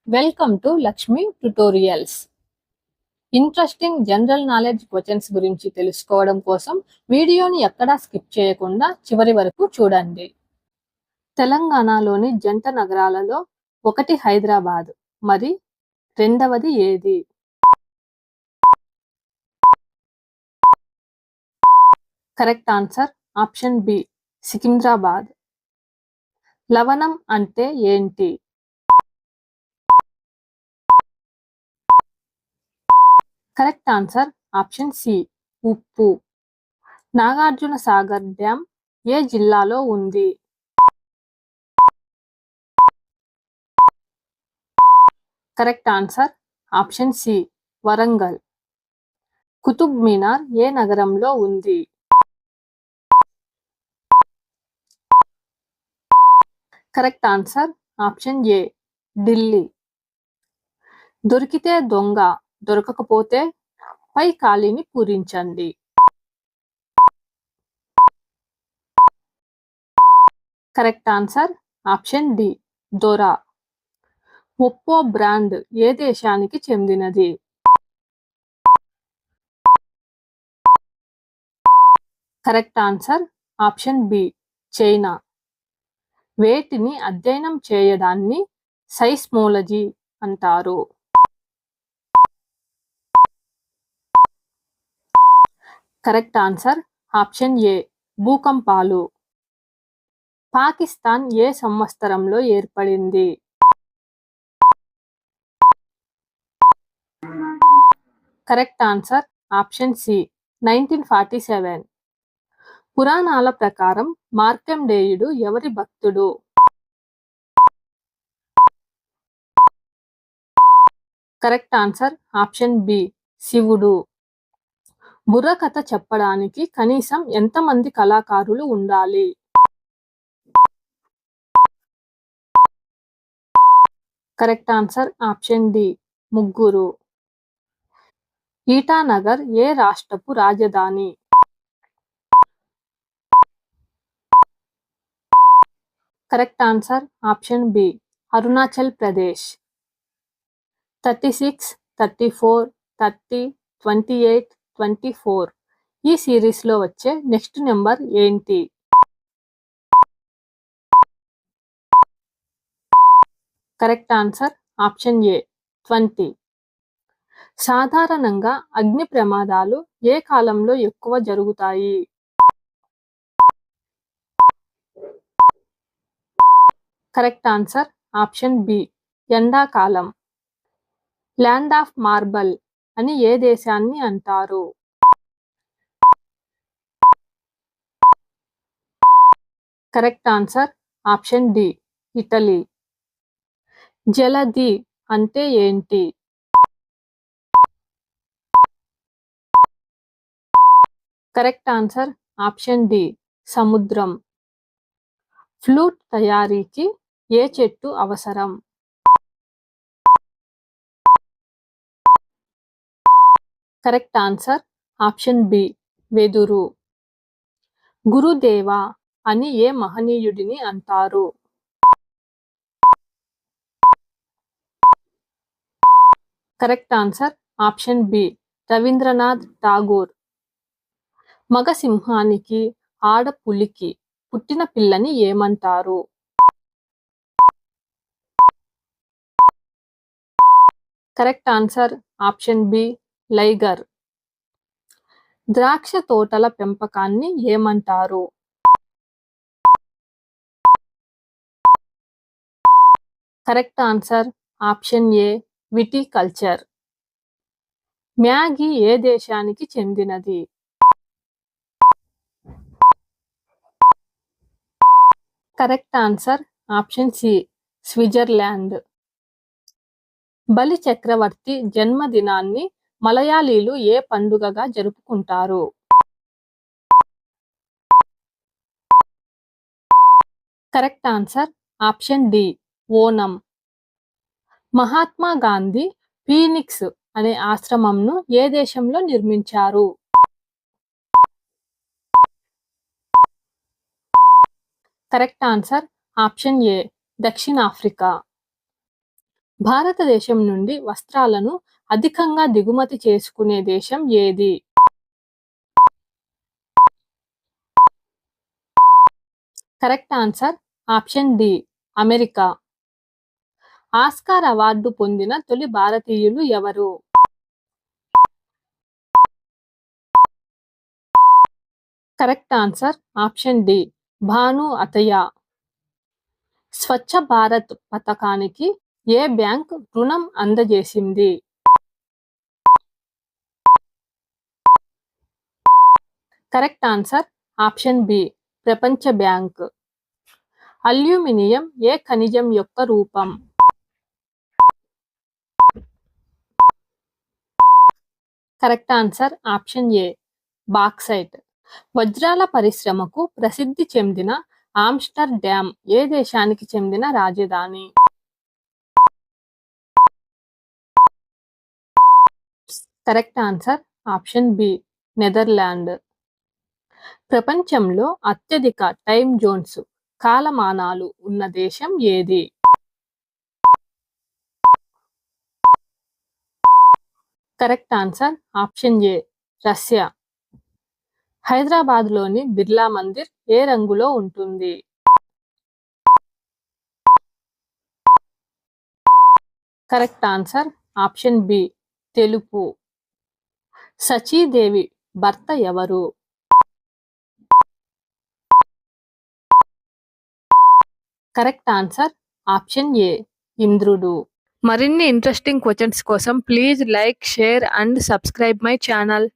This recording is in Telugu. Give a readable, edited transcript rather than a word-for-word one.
Welcome to Lakshmi tutorials. Interesting general knowledge questions గురించి తెలుసుకోవడం కోసం వీడియోని ఎక్కడా స్కిప్ చేయకుండా చివరి వరకు చూడండి. తెలంగాణలోని జంట నగరాలలో ఒకటి హైదరాబాద్, మరి రెండవది ఏది? Correct answer option B, Secunderabad. లవణం అంటే ఏంటి? కరెక్ట్ ఆన్సర్ ఆప్షన్ సి, ఉప్పు. నాగార్జున సాగర్ డ్యాం ఏ జిల్లాలో ఉంది? Correct answer option C, Warangal. Qutub Minar ఏ నగరంలో ఉంది? Correct answer option A, Delhi. దొరికితే దొంగ, దొరకకపోతే పై ఖాళీని పూరించండి. కరెక్ట్ ఆన్సర్ ఆప్షన్ డి, దొర. ఒప్పో బ్రాండ్ ఏ దేశానికి చెందినది? Correct answer option B, China. వేటిని అధ్యయనం చేయడాన్ని సైస్మోలజీ అంటారు? కరెక్ట్ ఆన్సర్ ఆప్షన్ ఏ, భూకంపాలు. పాకిస్తాన్ ఏ సంవత్సరంలో ఏర్పడింది? Correct answer option C, 1947. పురాణాల ప్రకారం మార్కండేయుడు ఎవరి భక్తుడు? కరెక్ట్ ఆన్సర్ ఆప్షన్ బి, శివుడు. బుర్రకథ చెప్పడానికి కనీసం ఎంతమంది కళాకారులు ఉండాలి? కరెక్ట్ ఆన్సర్ ఆప్షన్ డి, ముగ్గురు. ఈటానగర్ ఏ రాష్ట్రపు రాజధాని? Correct answer option B, Arunachal Pradesh. 36, 34, 30, 28, 24 ఈ సిరీస్లో వచ్చే నెక్స్ట్ నెంబర్ ఏంటి? Correct answer option A, 20. సాధారణంగా అగ్ని ప్రమాదాలు ఏ కాలంలో ఎక్కువ జరుగుతాయి? కరెక్ట్ ఆన్సర్ ఆప్షన్ బి, ఎండాకాలం. ల్యాండ్ ఆఫ్ మార్బల్ అని ఏ దేశాన్ని అంటారు? Correct answer option D, Italy. జలధి అంటే ఏంటి? కరెక్ట్ ఆన్సర్ ఆప్షన్ డి, సముద్రం. ఫ్లూట్ తయారీకి ఏ చెట్టు అవసరం? కరెక్ట్ ఆన్సర్ ఆప్షన్ బి, వెదురు. గురుదేవ అని ఏ మహనీయుడిని అంటారు? Correct answer option B, Rabindranath Tagore. మగ సింహానికి, ఆడ పులికి పుట్టిన పిల్లని ఏమంటారు? Correct answer option B, liger. ద్రాక్ష తోటల పెంపకాన్ని ఏమంటారు? Correct answer option A, viticulture. Maggi ఏ దేశానికి చెందినది? Correct answer option C, Switzerland. Bali చక్రవర్తి జన్మదినాన్ని మలయాళీలు ఏ పండుగగా జరుపుకుంటారు? Correct answer option D, Onam. Mahatma Gandhi Phoenix అనే ఆశ్రమంను ఏ దేశంలో నిర్మించారు? కరెక్ట్ ఆన్సర్ ఆప్షన్ ఏ, దక్షిణాఫ్రికా. భారతదేశం నుండి వస్త్రాలను అధికంగా దిగుమతి చేసుకునే దేశం ఏది? Correct answer option D America. Oscar award పొందిన తొలి భారతీయులు ఎవరు? Correct answer option D Bhanu Athaiya. Swachh Bharat పథకానికి ఏ బ్యాంక్ రుణం అందజేసింది? కరెక్ట్ ఆన్సర్ ఆప్షన్ బి ప్రపంచ బ్యాంక్. అల్యూమినియం ఏ ఖనిజం యొక్క రూపం? Correct answer option A bauxite. వజ్రాల పరిశ్రమకు ప్రసిద్ధి చెందిన ఆమ్స్టర్డామ్ ఏ దేశానికి చెందిన రాజధాని? Correct answer option B Netherland. ప్రపంచంలో అత్యధిక టైమ్ జోన్స్ కాలమానాలు ఉన్న దేశం ఏది? కరెక్ట్ ఆన్సర్ ఆప్షన్ ఏ రష్యా. హైదరాబాద్లోని బిర్లా మందిర్ ఏ రంగులో ఉంటుంది? కరెక్ట్ ఆన్సర్ ఆప్షన్ బి తెలుపు. సచీదేవి భర్త ఎవరు? కరెక్ట్ ఆన్సర్ ఆప్షన్ ఏ ఇంద్రుడు. మరిన్ని ఇంట్రెస్టింగ్ క్వశ్చన్స్ కోసం please like, share and subscribe my channel.